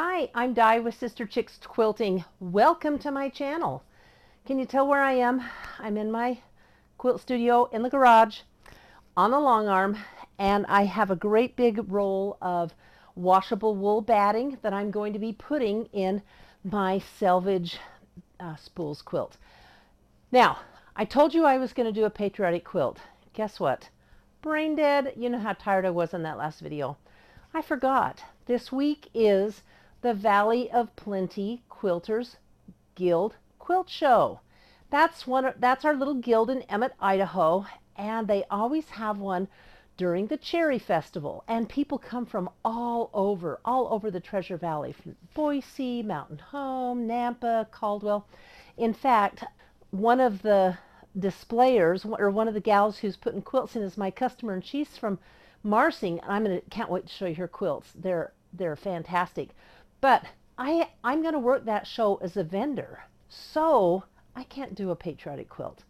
Hi, I'm Di with Sister Chicks Quilting. Welcome to my channel. Can you tell where I am? I'm in my quilt studio in the garage on the long arm, and I have a great big roll of washable wool batting that I'm going to be putting in my selvage spools quilt. Now, I told you I was going to do a patriotic quilt. Guess what? Brain dead. You know how tired I was in that last video. I forgot. This week is the Valley of Plenty Quilters Guild Quilt Show. That's our little guild in Emmett, Idaho, and they always have one during the Cherry Festival. And people come from all over the Treasure Valley, from Boise, Mountain Home, Nampa, Caldwell. In fact, one of the displayers, or one of the gals who's putting quilts in, is my customer, and she's from Marsing. Can't wait to show you her quilts. They're fantastic. But I'm going to work that show as a vendor, so I can't do a patriotic quilt.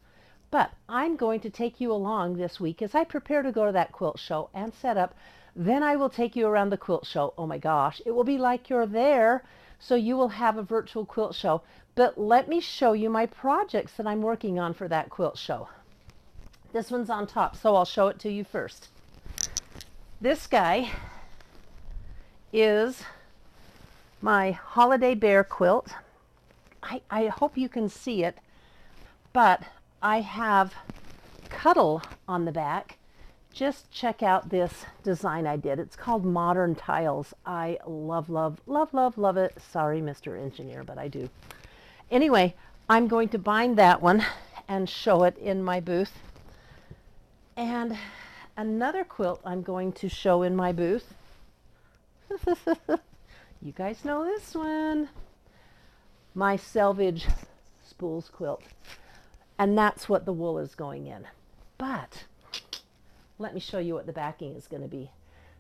But I'm going to take you along this week as I prepare to go to that quilt show and set up. Then I will take you around the quilt show. Oh my gosh, it will be like you're there, so you will have a virtual quilt show. But let me show you my projects that I'm working on for that quilt show. This one's on top, so I'll show it to you first. This guy is my holiday bear quilt. I hope you can see it, but I have Cuddle on the back. Just check out this design I did. It's called Modern Tiles. I love it. Sorry, Mr. Engineer, but I do. Anyway, I'm going to bind that one and show it in my booth. And another quilt I'm going to show in my booth. You guys know this one. My selvage spools quilt. And that's what the wool is going in. But let me show you what the backing is going to be.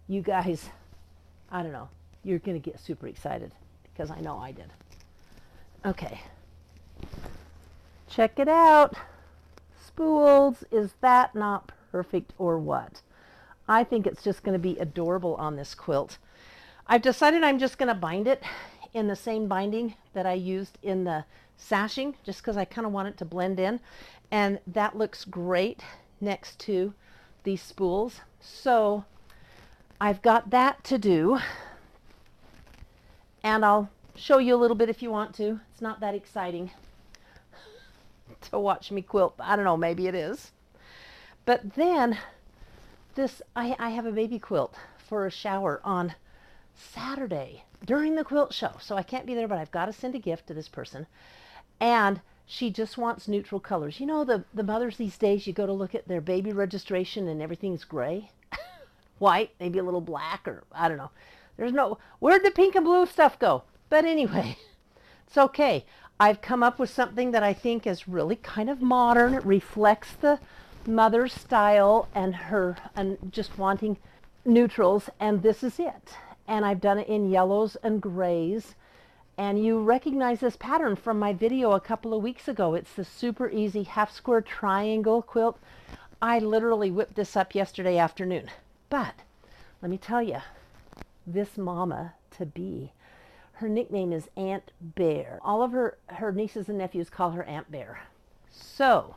You guys, I don't know, you're going to get super excited because I know I did. Okay. Check it out. Spools, is that not perfect or what? I think it's just going to be adorable on this quilt. I've decided I'm just going to bind it in the same binding that I used in the sashing, just because I kind of want it to blend in. And that looks great next to these spools. So I've got that to do. And I'll show you a little bit if you want to. It's not that exciting to watch me quilt. I don't know, maybe it is. But then I have a baby quilt for a shower on Saturday during the quilt show. So I can't be there, but I've got to send a gift to this person. And she just wants neutral colors. You know, the mothers these days, you go to look at their baby registration and everything's gray. White, maybe a little black, or I don't know. Where'd the pink and blue stuff go? But anyway, it's okay. I've come up with something that I think is really kind of modern. It reflects the mother's style and just wanting neutrals, and this is it. And I've done it in yellows and grays. And you recognize this pattern from my video a couple of weeks ago. It's the super easy half square triangle quilt. I literally whipped this up yesterday afternoon. But let me tell you, this mama to be, her nickname is Aunt Bear. All of her nieces and nephews call her Aunt Bear. So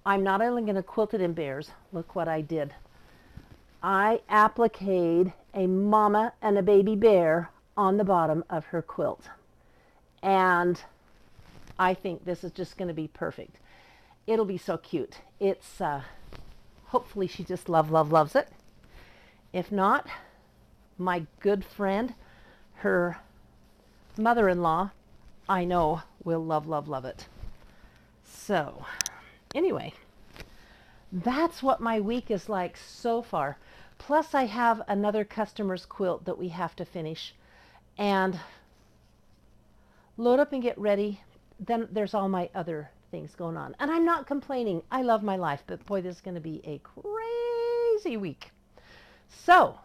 I'm not only going to quilt it in bears. Look what I did. I appliqued a mama and a baby bear on the bottom of her quilt. And I think this is just going to be perfect. It'll be so cute. It's, hopefully she just loves it. If not, my good friend, her mother-in-law, I know will love it. So, anyway, that's what my week is like so far. Plus I have another customer's quilt that we have to finish and load up and get ready. Then there's all my other things going on. And I'm not complaining. I love my life, but boy, this is going to be a crazy week. So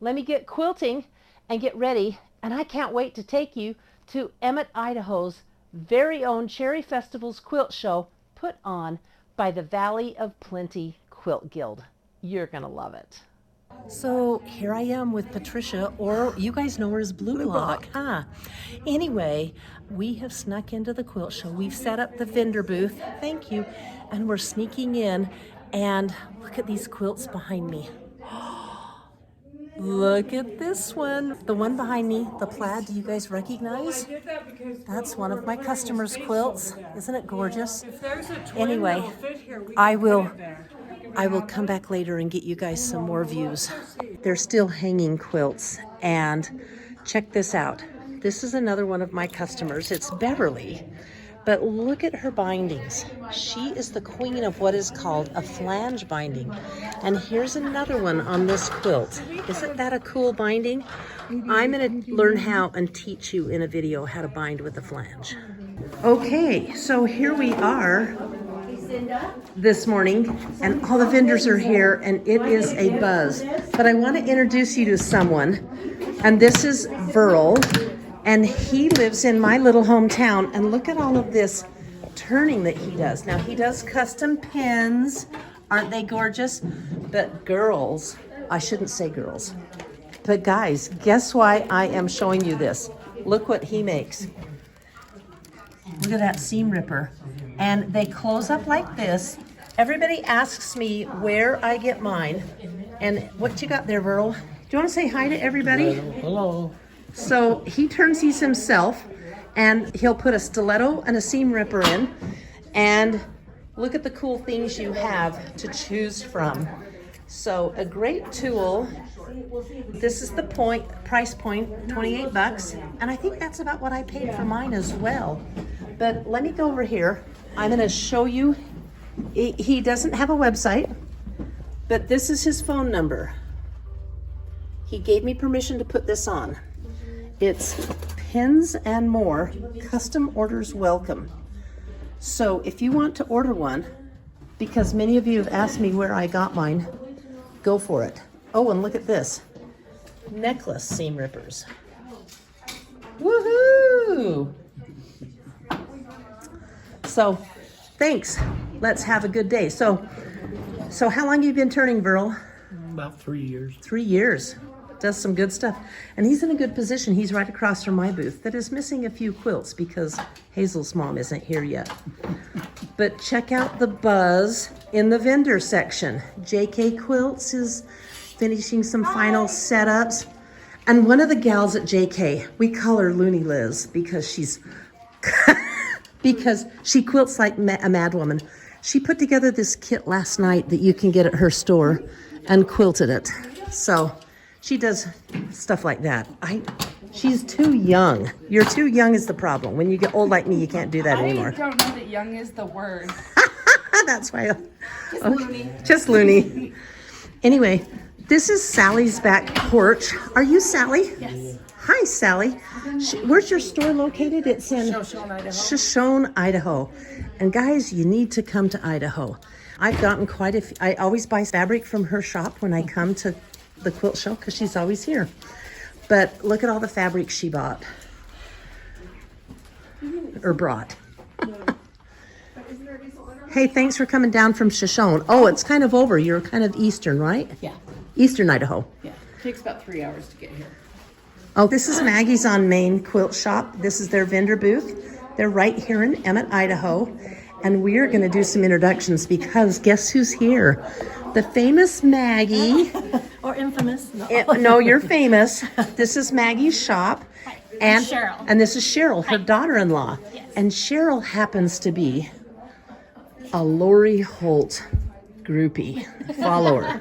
let me get quilting and get ready. And I can't wait to take you to Emmett, Idaho's very own Cherry Festival's quilt show put on by the Valley of Plenty Quilt Guild. You're going to love it. So here I am with Patricia, or you guys know her as Blue Block, huh? Anyway, we have snuck into the quilt show. We've set up the vendor booth, thank you, and we're sneaking in, and look at these quilts behind me. Look at this one. The one behind me, the plaid, do you guys recognize? That's one of my customers' quilts. Isn't it gorgeous? Anyway, I will come back later and get you guys some more views. They're still hanging quilts, and check this out. This is another one of my customers. It's Beverly, but look at her bindings. She is the queen of what is called a flange binding. And here's another one on this quilt. Isn't that a cool binding? I'm going to learn how and teach you in a video how to bind with a flange. Okay, so here we are this morning, and all the vendors are here, and it is a buzz. But I want to introduce you to someone, and this is Verl, and he lives in my little hometown, and look at all of this turning that he does. Now, he does custom pins. Aren't they gorgeous? But girls, I shouldn't say girls, but guys, guess why I am showing you this? Look what he makes. Look at that seam ripper. And they close up like this. Everybody asks me where I get mine. And what you got there, Verl? Do you want to say hi to everybody? Hello. So he turns these himself, and he'll put a stiletto and a seam ripper in. And look at the cool things you have to choose from. So a great tool. This is the price point, 28 bucks. And I think that's about what I paid for mine as well. But let me go over here. I'm going to show you. He doesn't have a website, but this is his phone number. He gave me permission to put this on. It's Pins and More, custom orders welcome. So if you want to order one, because many of you have asked me where I got mine, go for it. Oh, and look at this. Necklace seam rippers. Woohoo! So, thanks. Let's have a good day. So how long have you been turning, Verl? About 3 years. 3 years. Does some good stuff. And he's in a good position. He's right across from my booth that is missing a few quilts because Hazel's mom isn't here yet. But check out the buzz in the vendor section. JK Quilts is finishing some final setups. And one of the gals at JK, we call her Looney Liz because she's... because she quilts like a mad woman. She put together this kit last night that you can get at her store and quilted it. So she does stuff like that. She's too young. You're too young is the problem. When you get old like me, you can't do that anymore. I don't know that young is the word. That's why. Just loony. Just loony. Anyway, this is Sally's back porch. Are you Sally? Yes. Hi, Sally. Where's your store located? It's in Shoshone, Idaho. Shoshone, Idaho. And guys, you need to come to Idaho. I've gotten quite a few. I always buy fabric from her shop when I come to the quilt show because she's always here. But look at all the fabric she bought. Or brought. Hey, thanks for coming down from Shoshone. Oh, it's kind of over. You're kind of eastern, right? Yeah. Eastern Idaho. Yeah. It takes about 3 hours to get here. Oh, this is Maggie's on Main Quilt Shop. This is their vendor booth. They're right here in Emmett, Idaho. And we are going to do some introductions because guess who's here? The famous Maggie. Or infamous. No, you're famous. This is Maggie's shop. And Cheryl. And this is Cheryl, her daughter-in-law. Yes. And Cheryl happens to be a Lori Holt groupie follower.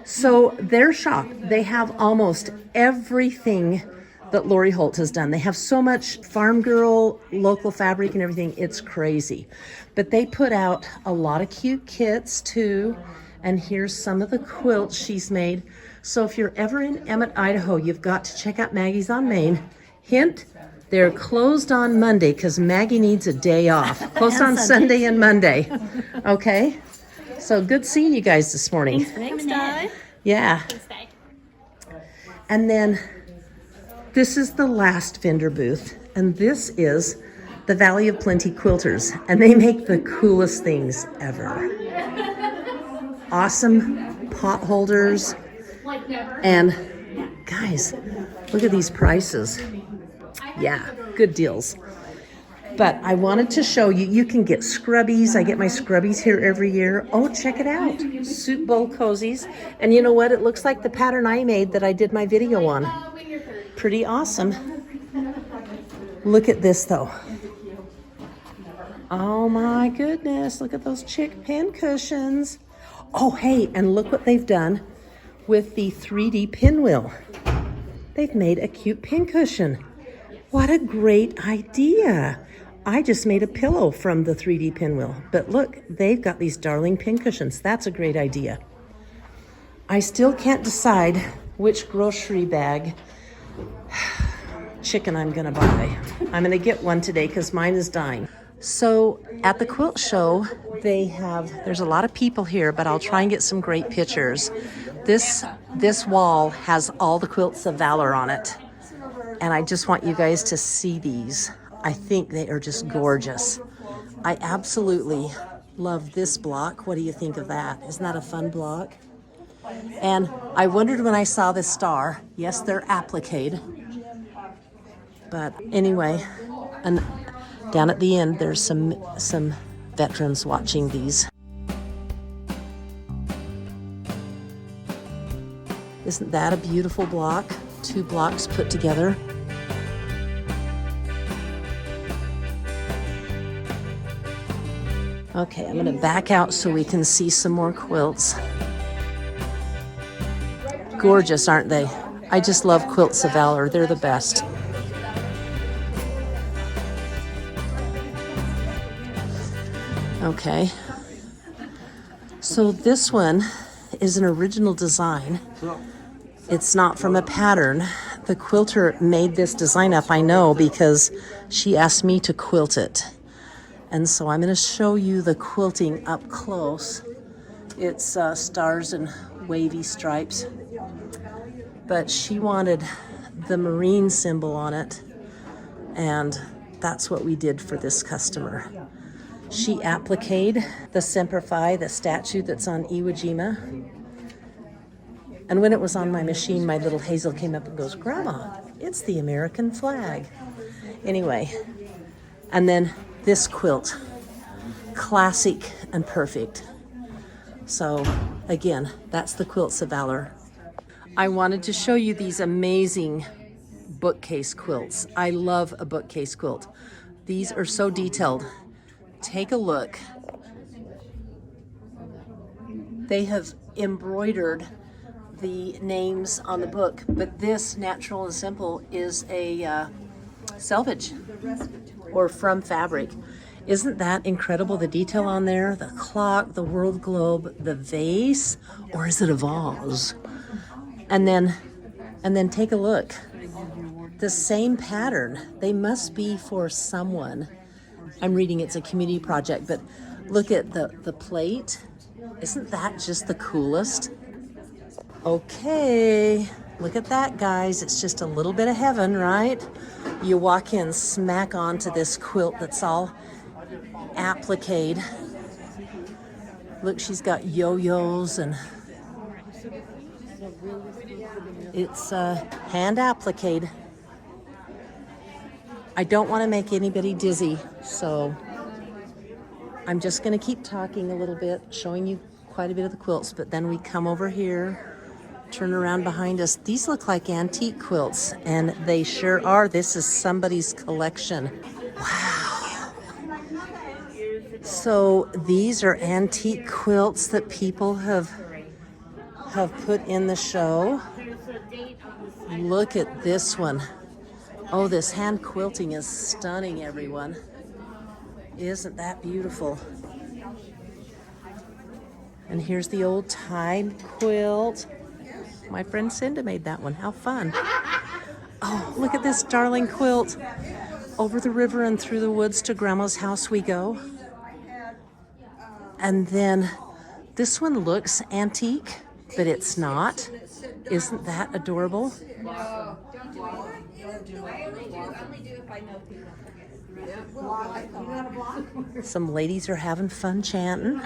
So their shop, they have almost everything that Lori Holt has done. They have so much farm girl, local fabric and everything. It's crazy. But they put out a lot of cute kits too. And here's some of the quilts she's made. So if you're ever in Emmett, Idaho, you've got to check out Maggie's on Main. Hint, they're closed on Monday because Maggie needs a day off. Closed on Sunday and Monday. Okay? So good seeing you guys this morning. Thanks, Di. Yeah. And then this is the last vendor booth. And this is the Valley of Plenty Quilters. And they make the coolest things ever. Awesome pot holders. And guys, look at these prices. Yeah, good deals. But I wanted to show you, you can get scrubbies. I get my scrubbies here every year. Oh, check it out. Soup bowl cozies. And you know what? It looks like the pattern I made that I did my video on. Pretty awesome. Look at this though. Oh my goodness. Look at those chick pin cushions. Oh, hey, and look what they've done with the 3D pinwheel. They've made a cute pin cushion. What a great idea. I just made a pillow from the 3D pinwheel, but look, they've got these darling pin cushions. That's a great idea. I still can't decide which grocery bag chicken I'm gonna buy. I'm gonna get one today because mine is dying. So at the quilt show, there's a lot of people here, but I'll try and get some great pictures. This wall has all the quilts of valor on it. And I just want you guys to see these. I think they are just gorgeous. I absolutely love this block. What do you think of that? Isn't that a fun block? And I wondered when I saw this star, yes, they're appliqued. But anyway, and down at the end, there's some veterans watching these. Isn't that a beautiful block? 2 blocks put together. Okay, I'm gonna back out so we can see some more quilts. Gorgeous, aren't they? I just love quilts of valor. They're the best. Okay. So this one is an original design. It's not from a pattern. The quilter made this design up, I know, because she asked me to quilt it. And so I'm going to show you the quilting up close. It's stars and wavy stripes. But she wanted the marine symbol on it, and that's what we did for this customer. She appliqued the Semper Fi, the statue that's on Iwo Jima. And when it was on my machine, my little Hazel came up and goes, "Grandma, it's the American flag." Anyway, and then this quilt, classic and perfect. So again, that's the Quilts of Valor. I wanted to show you these amazing bookcase quilts. I love a bookcase quilt. These are so detailed. Take a look. They have embroidered the names on the book, but this Natural and Simple is a selvage or from fabric. Isn't that incredible? The detail on there, the clock, the world globe, the vase, or is it a vase? And then take a look. The same pattern. They must be for someone. I'm reading it's a community project, but look at the plate. Isn't that just the coolest? Okay, look at that, guys. It's just a little bit of heaven, right? You walk in, smack onto this quilt that's all appliqued. Look, she's got yo-yos and it's hand appliqued. I don't want to make anybody dizzy, so I'm just going to keep talking a little bit, showing you quite a bit of the quilts, but then we come over here, turn around behind us. These look like antique quilts, and they sure are. This is somebody's collection. Wow. So these are antique quilts that people have put in the show. Look at this one. Oh, this hand quilting is stunning, everyone. Isn't that beautiful? And here's the old Tide quilt. My friend Cinda made that one. How fun. Oh, look at this darling quilt. Over the river and through the woods to Grandma's house we go. And then this one looks antique, but it's not. Isn't that adorable? Some ladies are having fun chanting.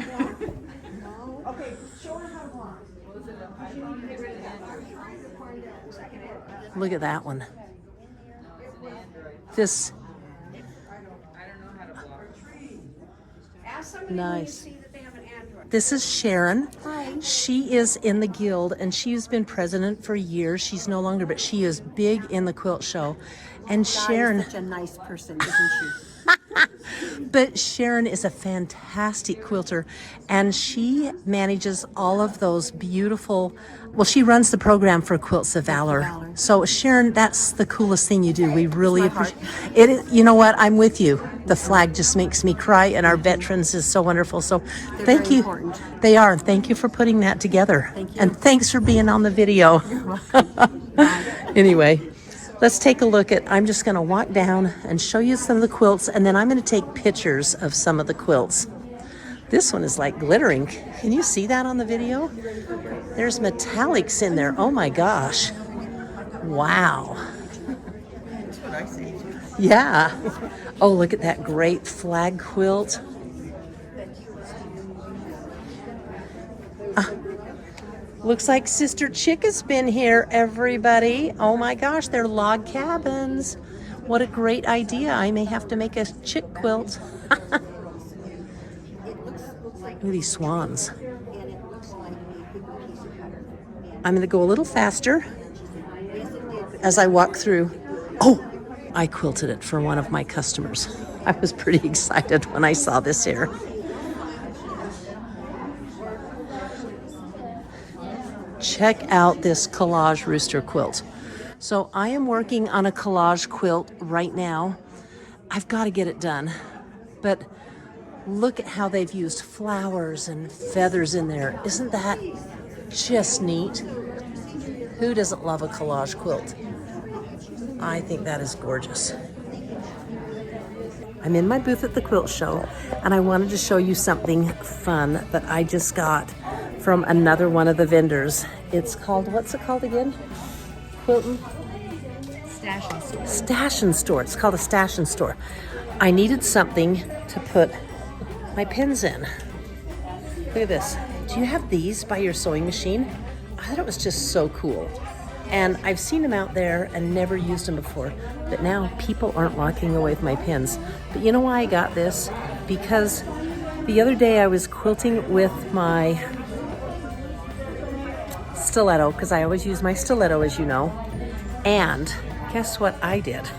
Look at that one. This. Nice. This is Sharon. Hi. She is in the guild and she's been president for years. She's no longer, but she is big in the quilt show. And Sharon. Is such a nice person, isn't she? But Sharon is a fantastic quilter and she manages all of those beautiful, well, she runs the program for Quilts of Valor. So Sharon, that's the coolest thing you do. We really appreciate it. You know what? I'm with you. The flag just makes me cry and our veterans is so wonderful. So thank very you. important. They are. Thank you for putting that together. Thank you. And thanks for being on the video. Anyway. Let's take a look at, I'm just gonna walk down and show you some of the quilts and then I'm gonna take pictures of some of the quilts. This one is like glittering. Can you see that on the video? There's metallics in there. Oh my gosh. Wow. That's what I see. Yeah. Oh, look at that great flag quilt. Looks like Sister Chick has been here, everybody. Oh my gosh, they're log cabins. What a great idea. I may have to make a chick quilt. Look at these swans. I'm going to go a little faster as I walk through. Oh, I quilted it for one of my customers. I was pretty excited when I saw this here. Check out this collage rooster quilt. So I am working on a collage quilt right now. I've got to get it done, but look at how they've used flowers and feathers in there. Isn't that just neat? Who doesn't love a collage quilt? I think that is gorgeous. I'm in my booth at the quilt show and I wanted to show you something fun that I just got from another one of the vendors. It's called, what's it called again? Quilting? Stash and store. Stash and store. It's called a stash and store. I needed something to put my pins in. Look at this. Do you have these by your sewing machine? I thought it was just so cool. And I've seen them out there and never used them before. But now people aren't walking away with my pins. But you know why I got this? Because the other day I was quilting with my stiletto, because I always use my stiletto, as you know. And guess what I did?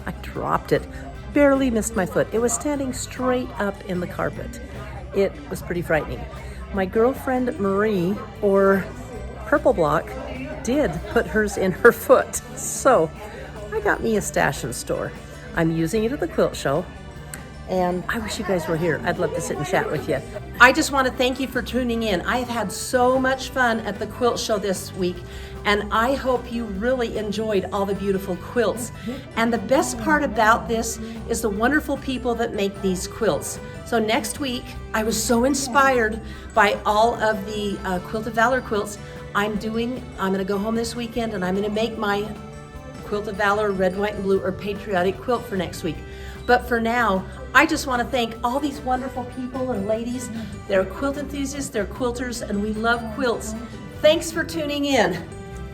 I dropped it. Barely missed my foot. It was standing straight up in the carpet. It was pretty frightening. My girlfriend Marie, or Purple Block, did put hers in her foot. So I got me a stash and store. I'm using it at the quilt show. And I wish you guys were here. I'd love to sit and chat with you. I just want to thank you for tuning in. I have had so much fun at the quilt show this week, and I hope you really enjoyed all the beautiful quilts. And the best part about this is the wonderful people that make these quilts. So next week, I was so inspired by all of the Quilt of Valor quilts. I'm gonna go home this weekend and I'm gonna make my Quilt of Valor red, white, and blue or patriotic quilt for next week. But for now, I just want to thank all these wonderful people and ladies. They're quilt enthusiasts, they're quilters, and we love quilts. Thanks for tuning in.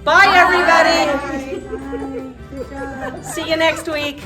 Bye, everybody. See you next week.